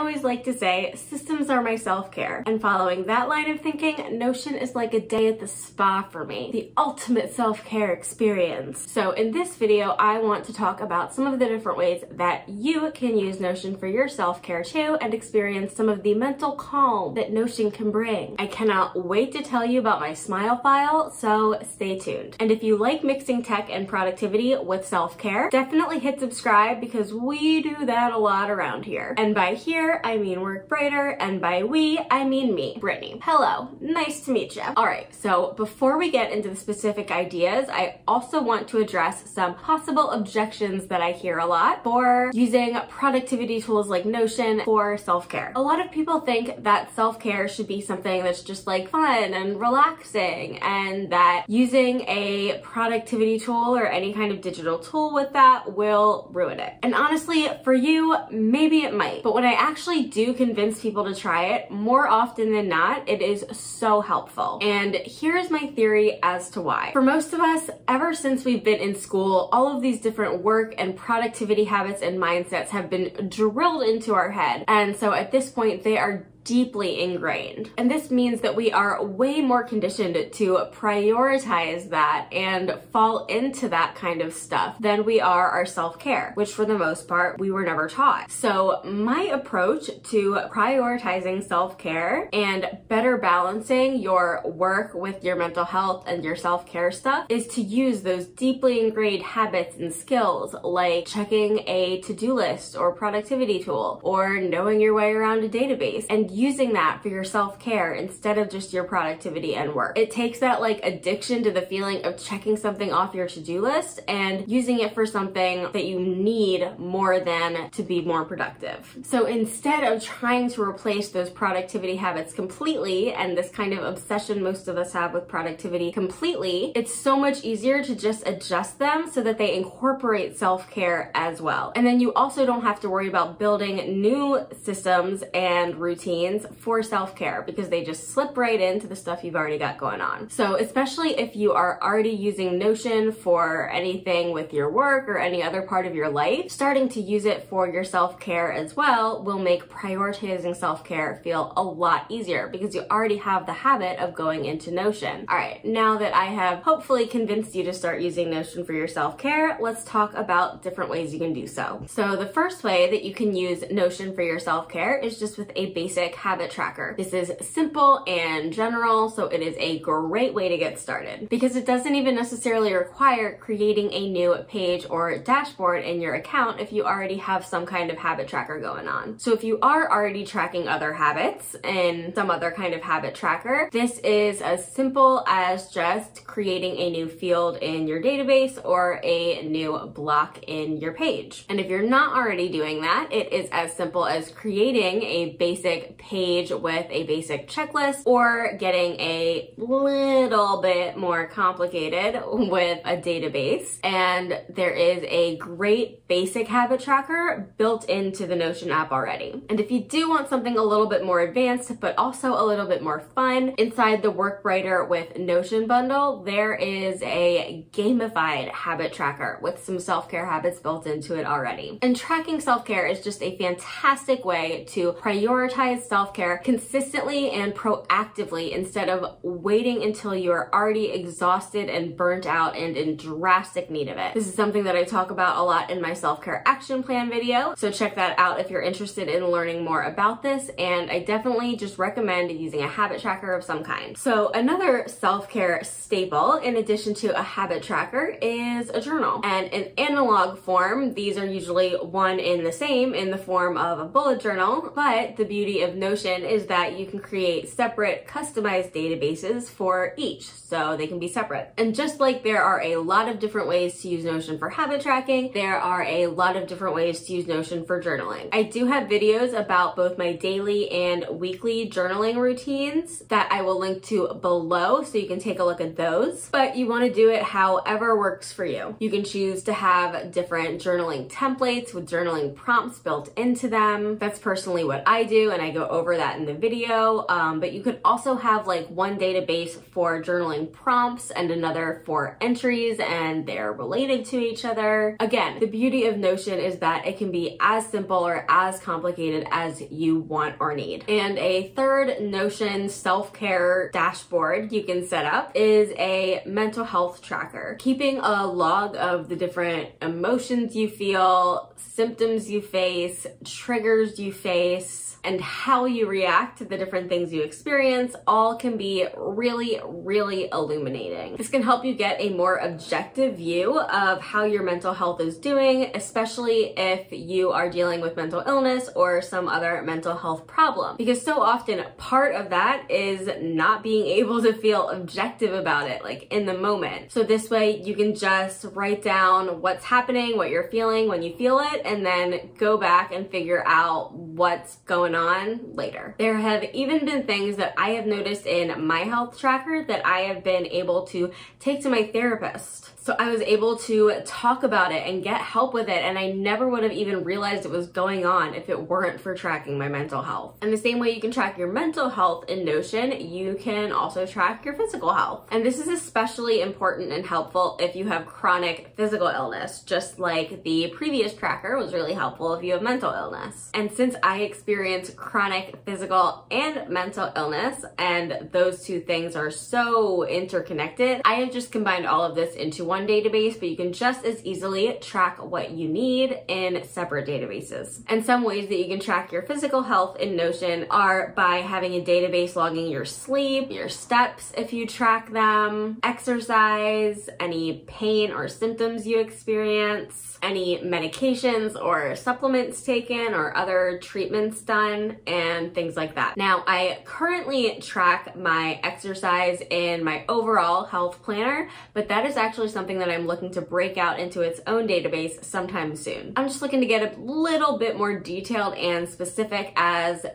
always like to say, systems are my self-care. And following that line of thinking, Notion is like a day at the spa for me, the ultimate self-care experience. So in this video, I want to talk about some of the different ways that you can use Notion for your self-care too and experience some of the mental calm that Notion can bring. I cannot wait to tell you about my Smile file, so stay tuned. And if you like mixing tech and productivity with self-care, definitely hit subscribe because we do that a lot around here. And by here, I mean Work Brighter, and by we, I mean me, Brittany. Hello, nice to meet you. All right, so before we get into the specific ideas, I also want to address some possible objections that I hear a lot for using productivity tools like Notion for self-care. A lot of people think that self-care should be something that's just like fun and relaxing, and that using a productivity tool or any kind of digital tool with that will ruin it. And honestly, for you, maybe it might, but when I actually do convince people to try it, more often than not, it is so helpful. And here's my theory as to why. For most of us, ever since we've been in school, all of these different work and productivity habits and mindsets have been drilled into our head. And so at this point, they are deeply ingrained. And this means that we are way more conditioned to prioritize that and fall into that kind of stuff than we are our self-care, which for the most part, we were never taught. So my approach to prioritizing self-care and better balancing your work with your mental health and your self-care stuff is to use those deeply ingrained habits and skills like checking a to-do list or productivity tool or knowing your way around a database and using that for your self-care instead of just your productivity and work. It takes that like addiction to the feeling of checking something off your to-do list and using it for something that you need more than to be more productive. So instead of trying to replace those productivity habits completely, and this kind of obsession most of us have with productivity completely, it's so much easier to just adjust them so that they incorporate self-care as well. And then you also don't have to worry about building new systems and routines for self-care because they just slip right into the stuff you've already got going on. So especially if you are already using Notion for anything with your work or any other part of your life, starting to use it for your self-care as well will make prioritizing self-care feel a lot easier because you already have the habit of going into Notion. All right, now that I have hopefully convinced you to start using Notion for your self-care, let's talk about different ways you can do so. So the first way that you can use Notion for your self-care is just with a basic habit tracker. This is simple and general, so it is a great way to get started because it doesn't even necessarily require creating a new page or dashboard in your account if you already have some kind of habit tracker going on. So if you are already tracking other habits in some other kind of habit tracker, this is as simple as just creating a new field in your database or a new block in your page. And if you're not already doing that, it is as simple as creating a basic page with a basic checklist or getting a little bit more complicated with a database. And there is a great basic habit tracker built into the Notion app already. And if you do want something a little bit more advanced, but also a little bit more fun, inside the Work Brighter with Notion bundle, there is a gamified habit tracker with some self-care habits built into it already. And tracking self-care is just a fantastic way to prioritize self-care consistently and proactively instead of waiting until you are already exhausted and burnt out and in drastic need of it. This is something that I talk about a lot in my self-care action plan video, so check that out if you're interested in learning more about this, and I definitely just recommend using a habit tracker of some kind. So another self-care staple in addition to a habit tracker is a journal. And in analog form, these are usually one in the same in the form of a bullet journal, but the beauty of Notion is that you can create separate customized databases for each, so they can be separate. And just like there are a lot of different ways to use Notion for habit tracking, there are a lot of different ways to use Notion for journaling. I do have videos about both my daily and weekly journaling routines that I will link to below so you can take a look at those, but you want to do it however works for you. You can choose to have different journaling templates with journaling prompts built into them. That's personally what I do, and I go go over that in the video, but you could also have like one database for journaling prompts and another for entries, and they're related to each other. Again, the beauty of Notion is that it can be as simple or as complicated as you want or need. And a third Notion self-care dashboard you can set up is a mental health tracker. Keeping a log of the different emotions you feel, symptoms you face, triggers you face, and how you react to the different things you experience all can be really, really illuminating. This can help you get a more objective view of how your mental health is doing, especially if you are dealing with mental illness or some other mental health problem. Because so often part of that is not being able to feel objective about it, like in the moment. So this way you can just write down what's happening, what you're feeling when you feel it, and then go back and figure out what's going on later. There have even been things that I have noticed in my health tracker that I have been able to take to my therapist. So I was able to talk about it and get help with it, and I never would have even realized it was going on if it weren't for tracking my mental health. And the same way you can track your mental health in Notion, you can also track your physical health. And this is especially important and helpful if you have chronic physical illness, just like the previous tracker was really helpful if you have mental illness. And since I experience chronic physical and mental illness, and those two things are so interconnected, I have just combined all of this into one database, but you can just as easily track what you need in separate databases. And some ways that you can track your physical health in Notion are by having a database logging your sleep, your steps if you track them, exercise, any pain or symptoms you experience, any medications or supplements taken or other treatments done, and things like that. Now, I currently track my exercise in my overall health planner, but that is actually something that I'm looking to break out into its own database sometime soon. I'm just looking to get a little bit more detailed and specific as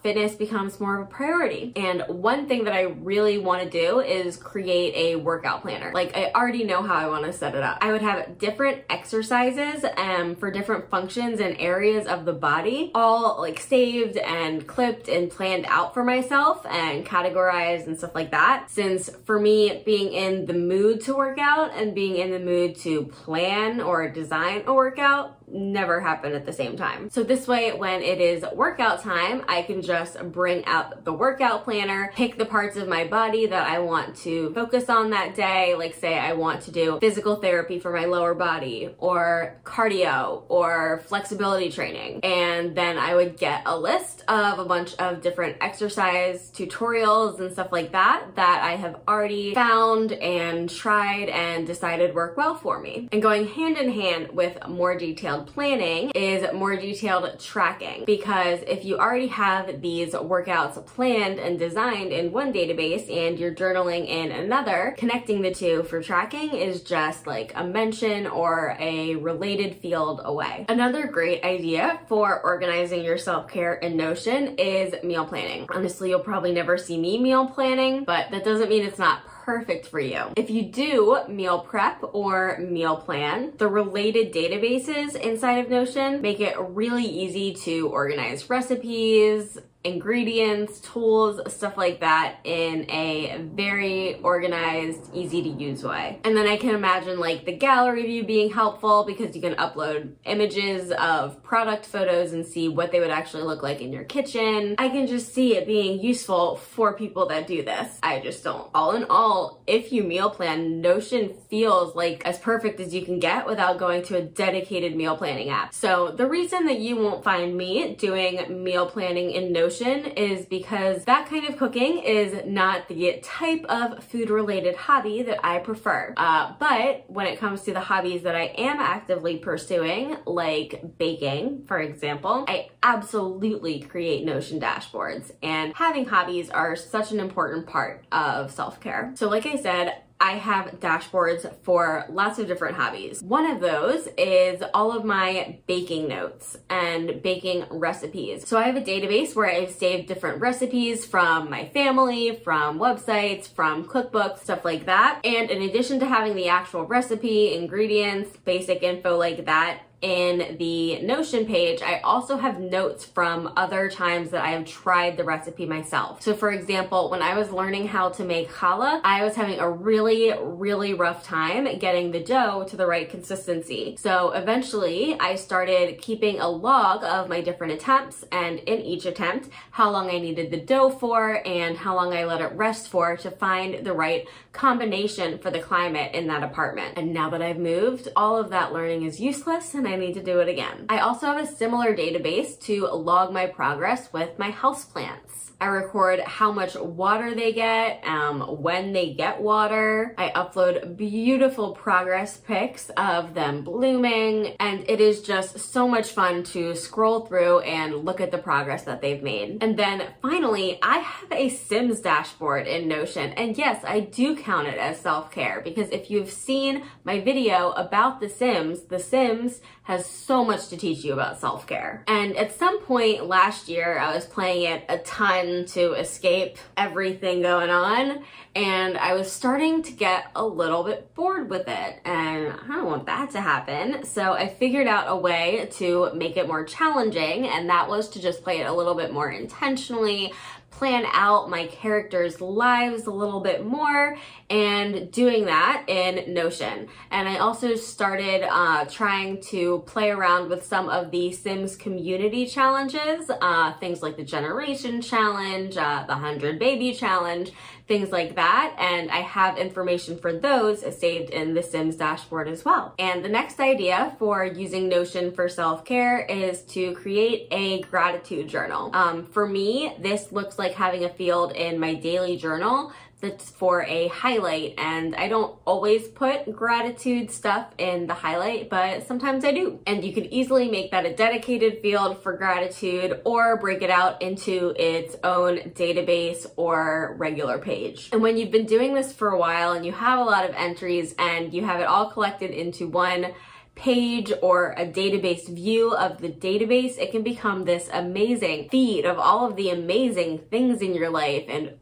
fitness becomes more of a priority. And one thing that I really want to do is create a workout planner. Like, I already know how I want to set it up. I would have different exercises for different functions and areas of the body, all like saved and clipped and planned out for myself and categorized and stuff like that. Since for me, being in the mood to work out and being in the mood to plan or design a workout never happen at the same time. So this way, when it is workout time, I can just bring out the workout planner, pick the parts of my body that I want to focus on that day. Like, say I want to do physical therapy for my lower body, or cardio, or flexibility training. And then I would get a list of a bunch of different exercise tutorials and stuff like that that I have already found and tried and decided work well for me. And going hand in hand with more detailed planning is more detailed tracking, because if you already have these workouts planned and designed in one database and you're journaling in another, connecting the two for tracking is just like a mention or a related field away. Another great idea for organizing your self-care in Notion is meal planning. Honestly, you'll probably never see me meal planning, but that doesn't mean it's not perfect for you. If you do meal prep or meal plan, the related databases inside of Notion make it really easy to organize recipes, ingredients, tools, stuff like that in a very organized, easy to use way. And then I can imagine like the gallery view being helpful, because you can upload images of product photos and see what they would actually look like in your kitchen. I can just see it being useful for people that do this. I just don't. All in all, if you meal plan, Notion feels like as perfect as you can get without going to a dedicated meal planning app. So the reason that you won't find me doing meal planning in Notion is because that kind of cooking is not the type of food-related hobby that I prefer. But when it comes to the hobbies that I am actively pursuing, like baking, for example, I absolutely create Notion dashboards, and having hobbies are such an important part of self-care. So like I said, I have dashboards for lots of different hobbies. One of those is all of my baking notes and baking recipes. So I have a database where I've saved different recipes from my family, from websites, from cookbooks, stuff like that. And in addition to having the actual recipe, ingredients, basic info like that, in the Notion page, I also have notes from other times that I have tried the recipe myself. So for example, when I was learning how to make challah, I was having a really rough time getting the dough to the right consistency. So eventually I started keeping a log of my different attempts, and in each attempt, how long I needed the dough for and how long I let it rest for to find the right combination for the climate in that apartment. And now that I've moved, all of that learning is useless and I need to do it again. I also have a similar database to log my progress with my houseplants. I record how much water they get, when they get water. I upload beautiful progress pics of them blooming, and it is just so much fun to scroll through and look at the progress that they've made. And then finally, I have a Sims dashboard in Notion, and yes, I do count it as self-care, because if you've seen my video about The Sims has so much to teach you about self-care. And at some point last year, I was playing it a ton to escape everything going on, and I was starting to get a little bit bored with it, and I don't want that to happen. So I figured out a way to make it more challenging, and that was to just play it a little bit more intentionally, plan out my characters' lives a little bit more, and doing that in Notion. And I also started trying to play around with some of the Sims community challenges, things like the Generation Challenge, the 100 Baby Challenge, things like that. And I have information for those saved in the Sims dashboard as well. And the next idea for using Notion for self-care is to create a gratitude journal. For me, this looks like having a field in my daily journal that's for a highlight, and I don't always put gratitude stuff in the highlight, but sometimes I do. And you can easily make that a dedicated field for gratitude or break it out into its own database or regular page. And when you've been doing this for a while and you have a lot of entries and you have it all collected into one page or a database view of the database, it can become this amazing feed of all of the amazing things in your life. And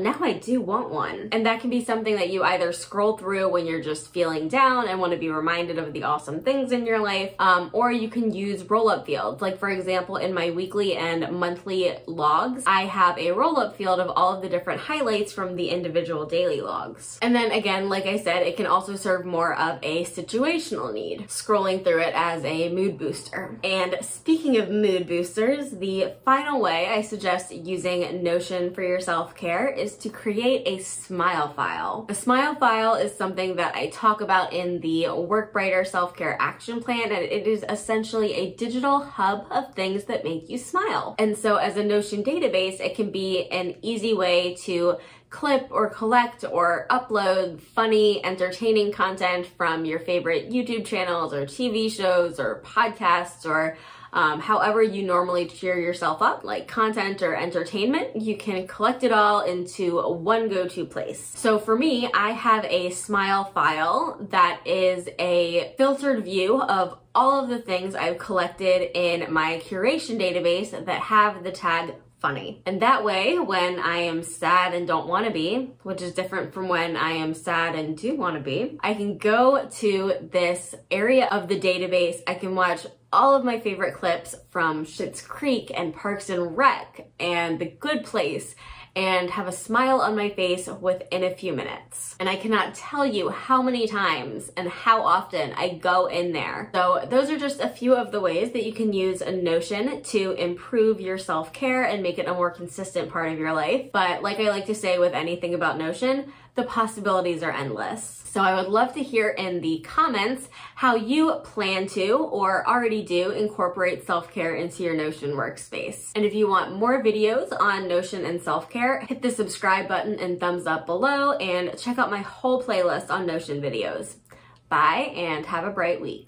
now I do want one. And that can be something that you either scroll through when you're just feeling down and want to be reminded of the awesome things in your life, or you can use roll-up fields. Like for example, in my weekly and monthly logs, I have a roll-up field of all of the different highlights from the individual daily logs. And then again, like I said, it can also serve more of a situational need, scrolling through it as a mood booster. And speaking of mood boosters, the final way I suggest using Notion for your self-care is to create a smile file. A smile file is something that I talk about in the Work Brighter Self-Care Action Plan, and it is essentially a digital hub of things that make you smile. And so as a Notion database, it can be an easy way to clip or collect or upload funny, entertaining content from your favorite YouTube channels or TV shows or podcasts or however you normally cheer yourself up, like content or entertainment. You can collect it all into one go-to place. So for me, I have a smile file that is a filtered view of all of the things I've collected in my curation database that have the tag funny. And that way, when I am sad and don't want to be, which is different from when I am sad and do want to be, I can go to this area of the database. I can watch all of my favorite clips from Schitt's Creek and Parks and Rec and The Good Place and have a smile on my face within a few minutes. And I cannot tell you how many times and how often I go in there. So those are just a few of the ways that you can use a Notion to improve your self-care and make it a more consistent part of your life. But like I like to say with anything about Notion, the possibilities are endless. So I would love to hear in the comments how you plan to or already do incorporate self-care into your Notion workspace. And if you want more videos on Notion and self-care, hit the subscribe button and thumbs up below and check out my whole playlist on Notion videos. Bye and have a bright week.